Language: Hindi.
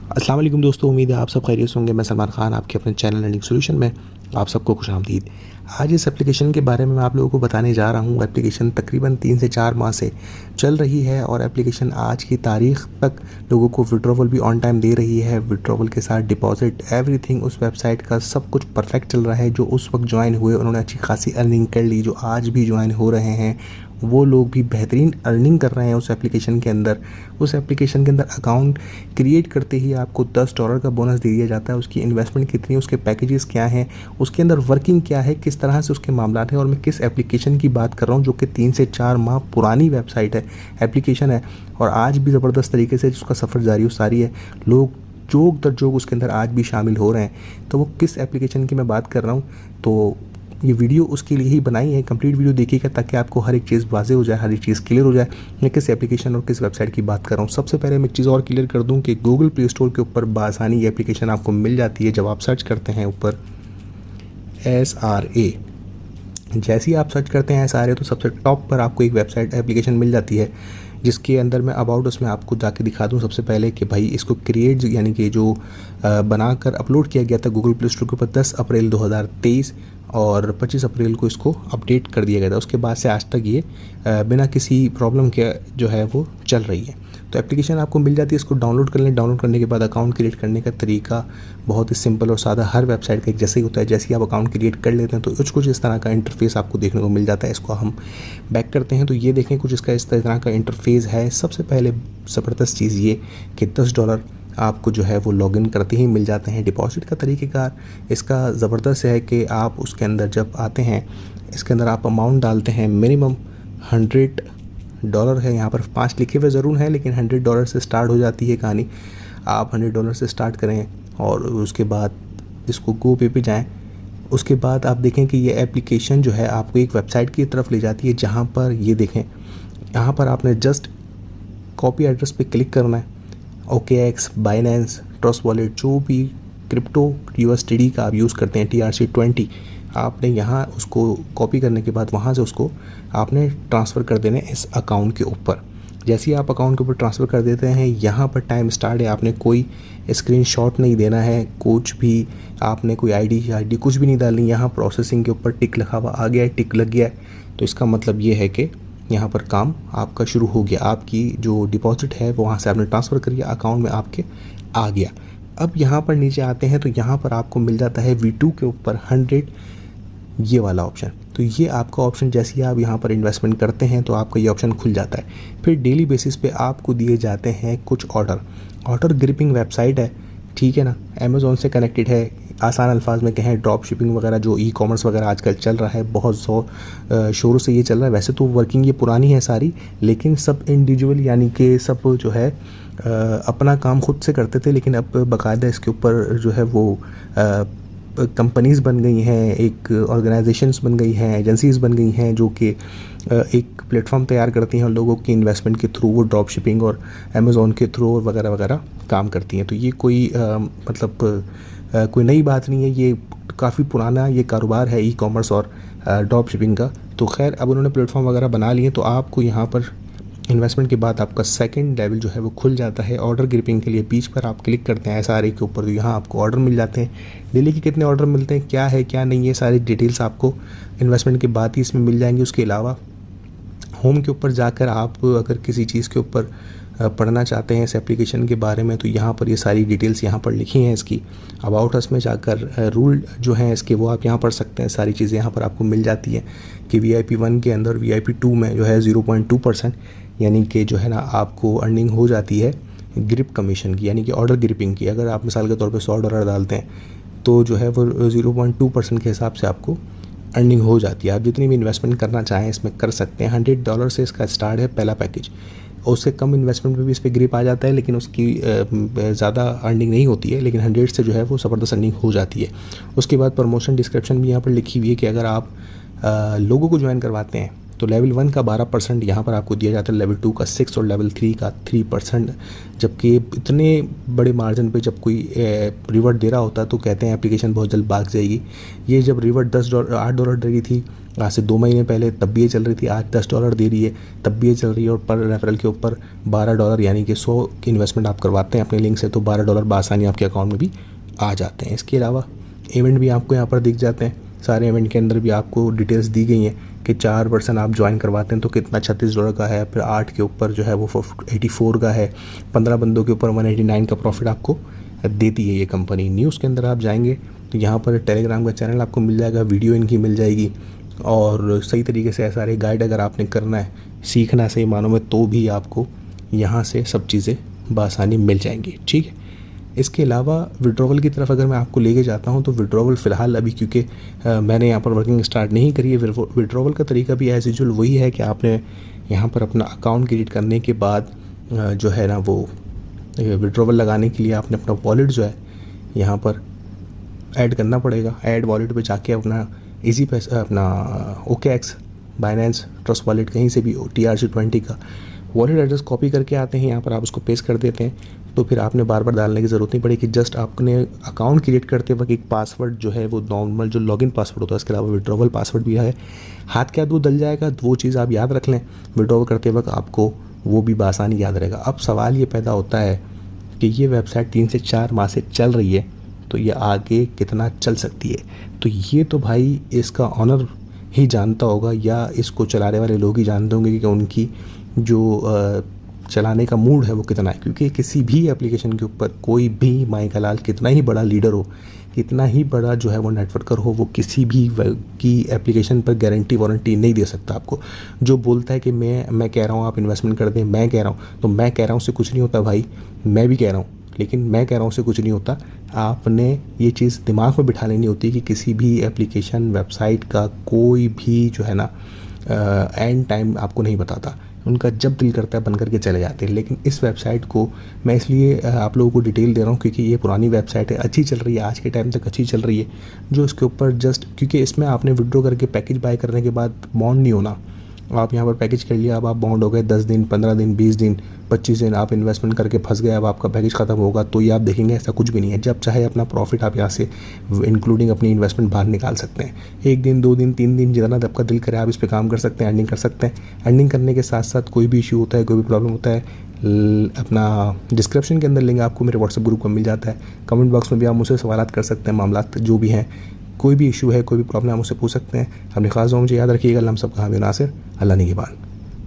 अस्सलाम वालेकुम दोस्तों, उम्मीद है आप सब खैरियत से होंगे। मैं सलमान खान आपके अपने चैनल लर्निंग सॉल्यूशन में आप सबको खुशामदीद। आज इस एप्लीकेशन के बारे में मैं आप लोगों को बताने जा रहा हूँ। एप्लीकेशन तकरीबन 3 से 4 माह से चल रही है और एप्लीकेशन आज की तारीख तक लोगों को विड्रॉवल भी ऑन टाइम दे रही है। विड्रॉवल के साथ डिपॉजिट एवरीथिंग उस वेबसाइट का सब कुछ परफेक्ट चल रहा है। जो उस वक्त ज्वाइन हुए उन्होंने अच्छी खासी अर्निंग कर ली। जो आज भी ज्वाइन हो रहे हैं वो लोग भी बेहतरीन अर्निंग कर रहे हैं उस एप्लीकेशन के अंदर। उस एप्लीकेशन के अंदर अकाउंट क्रिएट करते ही आपको $10 का बोनस दे दिया जाता है। उसकी इन्वेस्टमेंट कितनी है, उसके पैकेजेस क्या हैं, उसके अंदर वर्किंग क्या है, किस तरह से उसके मामलात हैं। और मैं किस एप्लीकेशन की बात कर रहा हूँ जो कि 3 से 4 माह पुरानी वेबसाइट है, एप्लीकेशन है और आज भी ज़बरदस्त तरीके से उसका सफ़र जारी सारी है। लोग जोग दर जोग उसके अंदर आज भी शामिल हो रहे हैं। तो वो किस एप्लीकेशन की मैं बात कर रहा हूँ, तो ये वीडियो उसके लिए ही बनाई है। कंप्लीट वीडियो देखिएगा ताकि आपको हर एक चीज़ वाज़ेह हो जाए, हर एक चीज़ क्लियर हो जाए मैं किस एप्लीकेशन और किस वेबसाइट की बात कर रहा हूँ। सबसे पहले मैं एक चीज़ और क्लियर कर दूँ कि गूगल प्ले स्टोर के ऊपर बासानी ये एप्लीकेशन आपको मिल जाती है। जब आप सर्च करते हैं ऊपर SRA, जैसे ही आप सर्च करते हैं SRA तो सबसे टॉप पर आपको एक वेबसाइट एप्लीकेशन मिल जाती है जिसके अंदर मैं अबाउट उसमें आपको जाके दिखा दूं सबसे पहले कि भाई इसको क्रिएट यानी कि जो बनाकर अपलोड किया गया था गूगल प्ले स्टोर के ऊपर 10 अप्रैल 2023 और 25 अप्रैल को इसको अपडेट कर दिया गया था। उसके बाद से आज तक ये बिना किसी प्रॉब्लम के जो है वो चल रही है। तो एप्लीकेशन आपको मिल जाती है, इसको डाउनलोड कर लें। डाउनलोड करने के बाद अकाउंट क्रिएट करने का तरीका बहुत ही सिंपल और सादा, हर वेबसाइट का एक जैसे ही होता है। जैसे ही आप अकाउंट क्रिएट कर लेते हैं तो कुछ इस तरह का इंटरफेस आपको देखने को मिल जाता है। इसको हम बैक करते हैं तो ये देखें कुछ इसका इस तरह का इंटरफेस है। सबसे पहले ज़बरदस्त चीज़ ये कि $10 आपको जो है वो लॉगिन करते ही मिल जाते हैं। डिपॉजिट का तरीक़ेकार इसका ज़बरदस्त है कि आप उसके अंदर जब आते हैं इसके अंदर आप अमाउंट डालते हैं। मिनिमम $100 है, यहाँ पर 5 लिखे हुए ज़रूर हैं लेकिन $100 से स्टार्ट हो जाती है कहानी। आप $100 से स्टार्ट करें और उसके बाद इसको गो पे जाएँ। उसके बाद आप देखें कि ये एप्लीकेशन जो है आपको एक वेबसाइट की तरफ ले जाती है जहाँ पर ये देखें, यहाँ पर आपने जस्ट कॉपी एड्रेस पे क्लिक करना है। OKX, बाइनेंस, ट्रस्ट वॉलेट, जो भी क्रिप्टो USDT का आप यूज़ करते हैं TRC20, आपने यहाँ उसको कॉपी करने के बाद वहाँ से उसको आपने ट्रांसफ़र कर देना है इस अकाउंट के ऊपर। जैसे ही आप अकाउंट के ऊपर ट्रांसफ़र कर देते हैं यहाँ पर टाइम स्टार्ट है। आपने कोई स्क्रीनशॉट नहीं देना है, कुछ भी आपने कोई आईडी कुछ भी नहीं डालनी। यहाँ प्रोसेसिंग के ऊपर टिक लिखा हुआ आ गया है, टिक लग गया है, तो इसका मतलब ये है कि यहाँ पर काम आपका शुरू हो गया। आपकी जो डिपॉजिट है वो वहाँ से आपने ट्रांसफ़र करिए, अकाउंट में आपके आ गया। अब यहाँ पर नीचे आते हैं तो यहाँ पर आपको मिल जाता है V2 के ऊपर 100 ये वाला ऑप्शन। तो ये आपका ऑप्शन जैसे ही आप यहाँ पर इन्वेस्टमेंट करते हैं तो आपका ये ऑप्शन खुल जाता है। फिर डेली बेसिस पे आपको दिए जाते हैं कुछ ऑर्डर ग्रिपिंग वेबसाइट है, ठीक है ना, अमेज़ॉन से कनेक्टेड है। आसान अल्फाज में कहें ड्रॉप शिपिंग वगैरह जो ई-कॉमर्स वगैरह आजकल चल रहा है, बहुत शोरों से ये चल रहा है। वैसे तो वर्किंग ये पुरानी है सारी, लेकिन सब इंडिविजुअल यानी कि सब जो है अपना काम खुद से करते थे, लेकिन अब बाकायदा इसके ऊपर जो है वो कंपनीज़ बन गई हैं, एक ऑर्गेनाइजेशंस बन गई हैं, एजेंसीज़ बन गई हैं जो कि एक प्लेटफॉर्म तैयार करती हैं और लोगों की इन्वेस्टमेंट के थ्रू वो ड्रॉप शिपिंग और अमेज़ॉन के थ्रू वगैरह वगैरह काम करती हैं। तो ये कोई कोई नई बात नहीं है, ये काफ़ी पुराना ये कारोबार है ई-कॉमर्स और ड्रॉप शिपिंग का। तो खैर अब उन्होंने प्लेटफॉर्म वगैरह बना लिए, तो आपको यहाँ पर इन्वेस्टमेंट के बाद आपका सेकंड लेवल जो है वो खुल जाता है। ऑर्डर ग्रिपिंग के लिए बीच पर आप क्लिक करते हैं SRA के ऊपर, तो यहाँ आपको ऑर्डर मिल जाते हैं। डेली के कितने ऑर्डर मिलते हैं, क्या है क्या नहीं, ये सारी डिटेल्स आपको इन्वेस्टमेंट के बाद ही इसमें मिल जाएंगी। उसके अलावा होम के ऊपर जाकर आप अगर किसी चीज़ के ऊपर पढ़ना चाहते हैं इस एप्लीकेशन के बारे में तो यहाँ पर ये सारी डिटेल्स यहाँ पर लिखी हैं इसकी। अबाउट अस में जाकर रूल जो हैं इसके वो आप यहाँ पढ़ सकते हैं। सारी चीज़ें यहाँ पर आपको मिल जाती हैं कि VIP1 के अंदर VIP2 में जो है 0.2% यानी कि जो है ना आपको अर्निंग हो जाती है ग्रिप कमीशन की, यानी कि ऑर्डर ग्रिपिंग की। अगर आप मिसाल के तौर पे $100 डालते हैं तो जो है वो 0.2% के हिसाब से आपको अर्निंग हो जाती है। आप जितनी भी इन्वेस्टमेंट करना चाहें इसमें कर सकते हैं। $100 से इसका स्टार्ट है पहला पैकेज, और उससे कम इन्वेस्टमेंट में भी इस पर ग्रिप आ जाता है, लेकिन उसकी ज़्यादा अर्निंग नहीं होती है, लेकिन 100 से जो है वो ज़बरदस्त अर्निंग हो जाती है। उसके बाद प्रमोशन डिस्क्रिप्शन भी यहाँ पर लिखी हुई है कि अगर आप लोगों को ज्वाइन करवाते हैं तो लेवल 1 का 12% यहाँ पर आपको दिया जाता है, लेवल 2 का 6 और लेवल 3 का 3%। जबकि इतने बड़े मार्जिन पे जब कोई रिवॉर्ड दे रहा होता है तो कहते हैं एप्लीकेशन बहुत जल्द भाग जाएगी। ये जब रिवॉर्ड $8 दे रही थी आज से 2 महीने पहले तब भी ये चल रही थी, आज $10 दे रही है तब भी ये चल रही है, और पर रेफरल के ऊपर $12 यानी कि 100 की इन्वेस्टमेंट आप करवाते हैं अपने लिंक से तो $12 बआसानी आपके अकाउंट में भी आ जाते हैं। इसके अलावा इवेंट भी आपको यहाँ पर दिख जाते हैं, सारे इवेंट के अंदर भी आपको डिटेल्स दी गई हैं कि 4 पर्सन आप ज्वाइन करवाते हैं तो कितना $36 का है, फिर 8 के ऊपर जो है वो 84 का है, 15 बंदों के ऊपर 189 का प्रॉफिट आपको देती है ये कंपनी। न्यूज़ के अंदर आप जाएंगे तो यहाँ पर टेलीग्राम का चैनल आपको मिल जाएगा, वीडियो इनकी मिल जाएगी, और सही तरीके से सारे गाइड अगर आपने करना है, सीखना है सही मानों में, तो भी आपको यहाँ से सब चीज़ें बआसानी मिल जाएंगी। ठीक है, इसके अलावा विड्रॉवल की तरफ अगर मैं आपको लेके जाता हूँ तो विड्रॉवल फ़िलहाल अभी क्योंकि मैंने यहाँ पर वर्किंग स्टार्ट नहीं करी है, विड्रॉवल का तरीका भी एज़ यूजुअल वही है कि आपने यहाँ पर अपना अकाउंट क्रिएट करने के बाद जो है ना वो विड्रॉवल लगाने के लिए आपने अपना वॉलेट जो है यहाँ पर ऐड करना पड़ेगा। ऐड वॉलेट पे जाके अपना इजी पैसा, अपना OKX, बाइनेंस, ट्रस्ट वॉलेट, कहीं से भी TRC20 का वॉलेट एड्रेस कॉपी करके आते हैं, यहाँ पर आप उसको पेस्ट कर देते हैं, तो फिर आपने बार बार डालने की ज़रूरत नहीं पड़ेगी। जस्ट आपने अकाउंट क्रिएट करते वक्त एक पासवर्ड जो है वो नॉर्मल जो लॉगिन पासवर्ड होता है, इसके अलावा विड्रॉवल पासवर्ड भी है, हाथ क्या दूध डल जाएगा, वो चीज़ आप याद रख लें, विड्रॉवल करते वक्त आपको वो भी बआसानी याद रहेगा। अब सवाल ये पैदा होता है कि ये वेबसाइट 3 से 4 माह से चल रही है, तो ये आगे कितना चल सकती है, तो ये तो भाई इसका ऑनर ही जानता होगा या इसको चलाने वाले लोग ही जानते होंगे कि उनकी जो चलाने का मूड है वो कितना है। क्योंकि किसी भी एप्लीकेशन के ऊपर कोई भी माई लाल कितना ही बड़ा लीडर हो, कितना ही बड़ा जो है वो नेटवर्कर हो, वो किसी भी की एप्लीकेशन पर गारंटी वारंटी नहीं दे सकता आपको। जो बोलता है कि मैं कह रहा हूँ आप इन्वेस्टमेंट कर दें, मैं कह रहा हूँ, तो मैं कह रहा हूँ उससे कुछ नहीं होता भाई, मैं भी कह रहा हूँ, लेकिन मैं कह रहा हूँ उससे कुछ नहीं होता। आपने ये चीज़ दिमाग में बिठा लेनी होती है कि किसी भी एप्लीकेशन वेबसाइट का कोई भी जो है ना एंड टाइम आपको नहीं बताता, उनका जब दिल करता है बंद करके चले जाते हैं। लेकिन इस वेबसाइट को मैं इसलिए आप लोगों को डिटेल दे रहा हूँ क्योंकि ये पुरानी वेबसाइट है, अच्छी चल रही है, आज के टाइम तक अच्छी चल रही है। जो इसके ऊपर जस्ट क्योंकि इसमें आपने विड्रॉ करके पैकेज बाय करने के बाद बॉन्ड नहीं होना, आप यहाँ पर पैकेज कर लिया, अब आप बॉन्ड हो गए 10 दिन, 15 दिन, 20 दिन, 25 दिन, आप इन्वेस्टमेंट करके फंस गए, अब आपका पैकेज ख़त्म होगा, तो ये आप देखेंगे ऐसा कुछ भी नहीं है। जब चाहे अपना प्रॉफिट आप यहाँ से इंक्लूडिंग अपनी इन्वेस्टमेंट बाहर निकाल सकते हैं। 1 दिन, 2 दिन, 3 दिन, जितना आपका दिल करे आप इस पर काम कर सकते हैं, अर्निंग कर सकते हैं। अर्निंग करने के साथ साथ कोई भी इशू होता है, कोई भी प्रॉब्लम होता है, अपना डिस्क्रिप्शन के अंदर लिंक आपको मेरे व्हाट्सएप ग्रुप में मिल जाता है। कमेंट बॉक्स में भी आप मुझसे सवाल कर सकते हैं, मामला जो भी हैं, कोई भी इशू है, कोई भी प्रॉब्लम आप मुझसे पूछ सकते हैं। अपने खास दुआ मुझे याद रखिएगा। हम सब कहा नासिर, अल्लाह निगहबान।